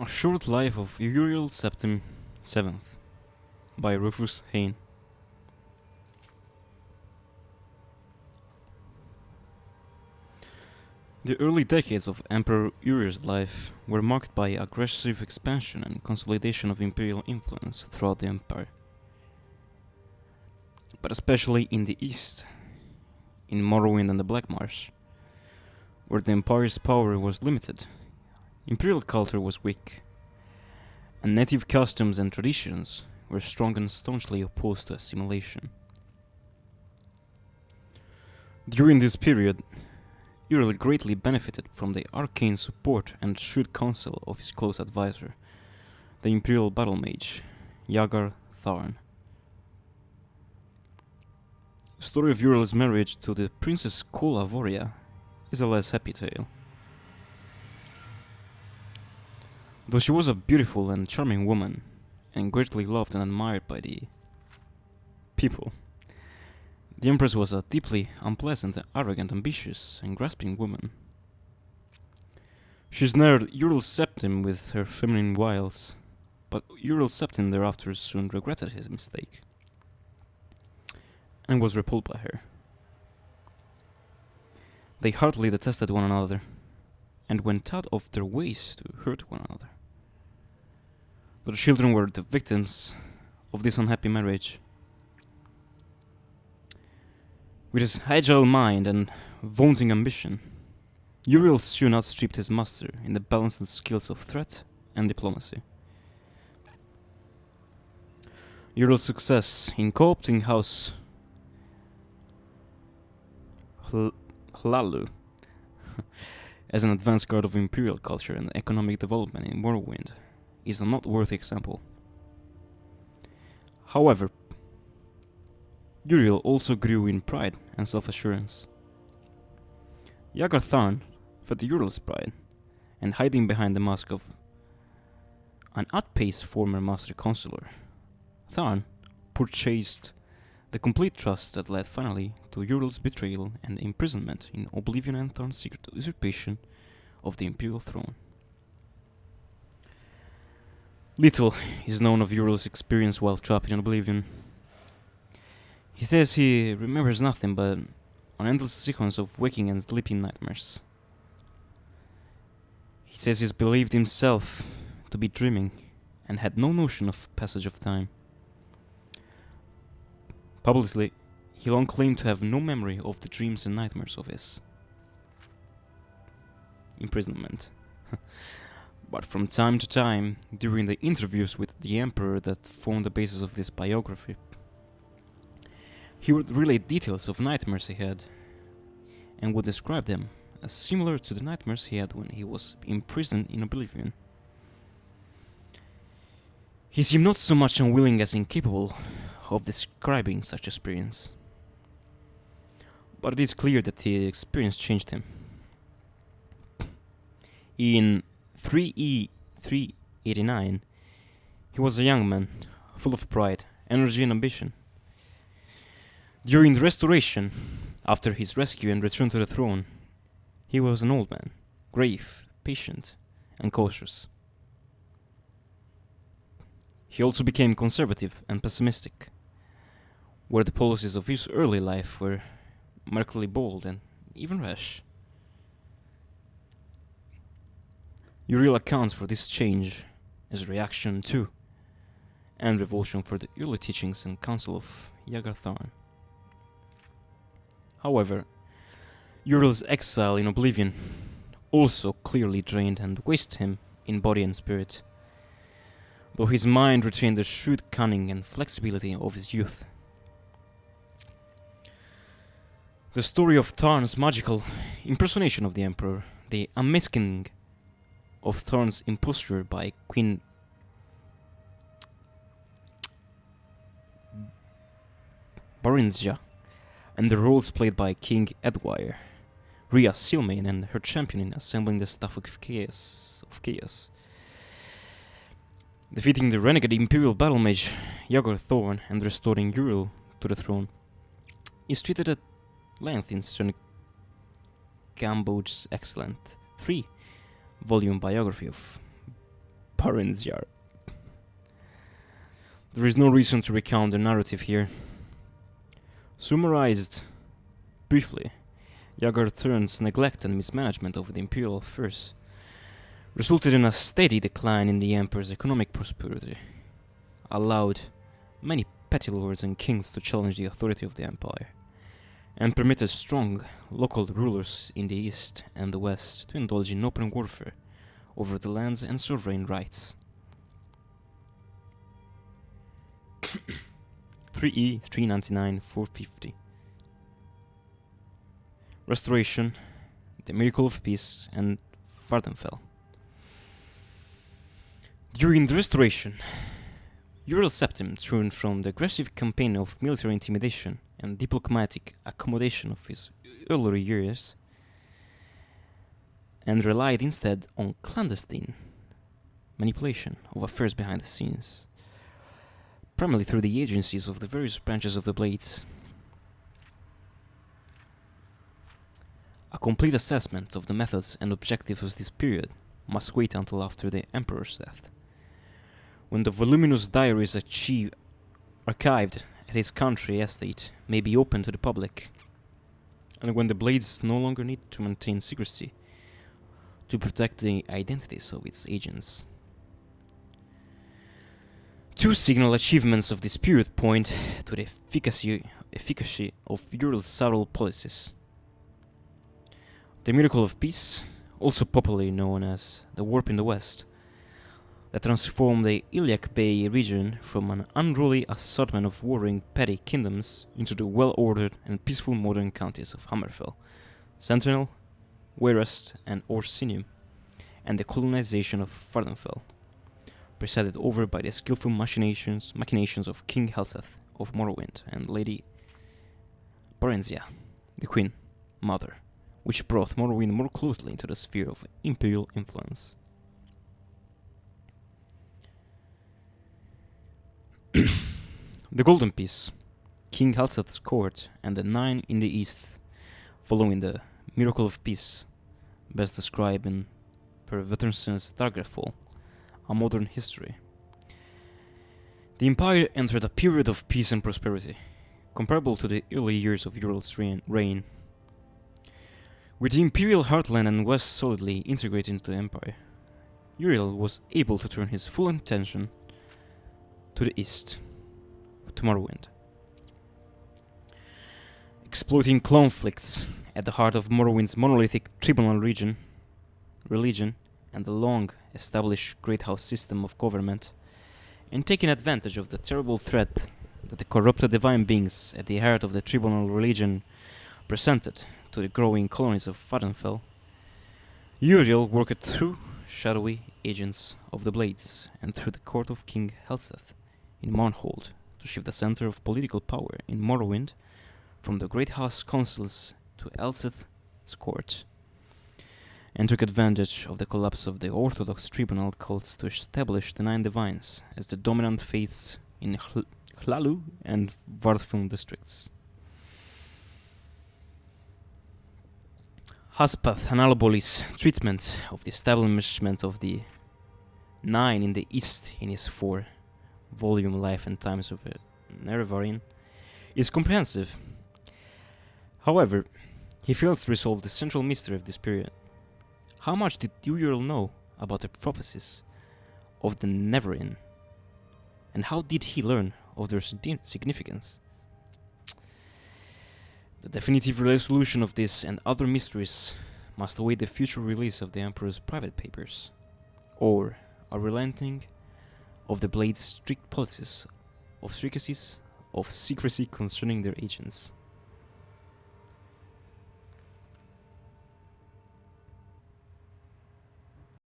A Short Life of Uriel Septim VII by Rufus Hain. The early decades of Emperor Uriel's life were marked by aggressive expansion and consolidation of imperial influence throughout the empire. But especially in the east, in Morrowind and the Black Marsh, where the empire's power was limited, imperial culture was weak, and native customs and traditions were strong and staunchly opposed to assimilation. During this period, Uriel greatly benefited from the arcane support and shrewd counsel of his close advisor, the imperial battle mage, Yagar Tharn. The story of Uriel's marriage to the Princess Kola Voria is a less happy tale. Though she was a beautiful and charming woman, and greatly loved and admired by the people, the Empress was a deeply unpleasant, arrogant, ambitious, and grasping woman. She snared Uriel Septim with her feminine wiles, but Uriel Septim thereafter soon regretted his mistake, and was repelled by her. They heartily detested one another, and went out of their ways to hurt one another. The children were the victims of this unhappy marriage. With his agile mind and vaunting ambition, Uriel soon outstripped his master in the balanced skills of threat and diplomacy. Uriel's success in co-opting House Hlalu as an advance guard of imperial culture and economic development in Morrowind is a noteworthy example. However, Uriel also grew in pride and self-assurance. Yagar Tharn fed Uriel's pride, and hiding behind the mask of an outpaced former master consular, Tharn purchased the complete trust that led finally to Uriel's betrayal and imprisonment in Oblivion and Tharn's secret usurpation of the imperial throne. Little is known of Uriel's experience while trapped in Oblivion. He says he remembers nothing but an endless sequence of waking and sleeping nightmares. He says he believed himself to be dreaming and had no notion of passage of time. Publicly, he long claimed to have no memory of the dreams and nightmares of his imprisonment. But from time to time, during the interviews with the Emperor that formed the basis of this biography, he would relay details of nightmares he had, and would describe them as similar to the nightmares he had when he was imprisoned in Oblivion. He seemed not so much unwilling as incapable of describing such experience, but it is clear that the experience changed him. In 3E 389, he was a young man, full of pride, energy, and ambition. During the Restoration, after his rescue and return to the throne, he was an old man, grave, patient, and cautious. He also became conservative and pessimistic, where the policies of his early life were murkily bold and even rash. Uriel accounts for this change as a reaction to and revulsion for the early teachings and counsel of Yagar Tharn. However, Uriel's exile in Oblivion also clearly drained and wasted him in body and spirit, though his mind retained the shrewd cunning and flexibility of his youth. The story of Tharn's magical impersonation of the Emperor, the unmasking of Tharn's imposture by Queen Barinzja, and the roles played by King Edwire, Rhea Silmain and her champion in assembling the Staff of Chaos, defeating the renegade imperial battle mage Yagar Thorn and restoring Uriel to the throne, is treated at length in Sir Gamboge's excellent 3-volume biography of Parenzyar. There is no reason to recount the narrative here. Summarized briefly, Jagarthurn's neglect and mismanagement of the imperial affairs resulted in a steady decline in the emperor's economic prosperity, allowed many petty lords and kings to challenge the authority of the empire, and permitted strong local rulers in the east and the west to indulge in open warfare over the lands and sovereign rights. 3E 399 450. Restoration, the Miracle of Peace, and Vardenfell. During the Restoration, Uriel Septim turned from the aggressive campaign of military intimidation and diplomatic accommodation of his earlier years and relied instead on clandestine manipulation of affairs behind the scenes, primarily through the agencies of the various branches of the Blades. A complete assessment of the methods and objectives of this period must wait until after the Emperor's death, when the voluminous diaries archived at his country estate may be open to the public, and when the Blades no longer need to maintain secrecy to protect the identities of its agents. Two signal achievements of this period point to the efficacy of Uriel's several policies. The Miracle of Peace, also popularly known as the Warp in the West, that transformed the Iliac Bay region from an unruly assortment of warring petty kingdoms into the well-ordered and peaceful modern counties of Hammerfell, Sentinel, Weirest, and Orsinium, and the colonization of Vardenfell, presided over by the skillful machinations of King Helseth of Morrowind and Lady Parenzia, the Queen Mother, which brought Morrowind more closely into the sphere of imperial influence. The Golden Peace, King Helseth's court, and the Nine in the East, following the Miracle of Peace, best described in Per Wittersson's Daggerfall, A Modern History. The Empire entered a period of peace and prosperity, comparable to the early years of Uriel's reign. With the Imperial heartland and west solidly integrated into the Empire, Uriel was able to turn his full attention to the east, to Morrowind. Exploiting conflicts at the heart of Morrowind's monolithic tribunal religion, and the long-established Great House system of government, and taking advantage of the terrible threat that the corrupted divine beings at the heart of the tribunal religion presented to the growing colonies of Vardenfell, Uriel worked through shadowy agents of the Blades and through the court of King Helseth in Mournhold to shift the center of political power in Morrowind from the Great House councils to Helseth's court, and took advantage of the collapse of the Orthodox tribunal cults to establish the Nine Divines as the dominant faiths in Hlalu and Vardfjord districts. Haspath Analbolis' treatment of the establishment of the Nine in the East in his 4-volume Life and Times of Nerevarine is comprehensive. However, he fails to resolve the central mystery of this period. How much did Uriel know about the prophecies of the Neverine, and how did he learn of their significance? The definitive resolution of this and other mysteries must await the future release of the Emperor's private papers, or a relenting of the Blade's strict policies of secrecy concerning their agents.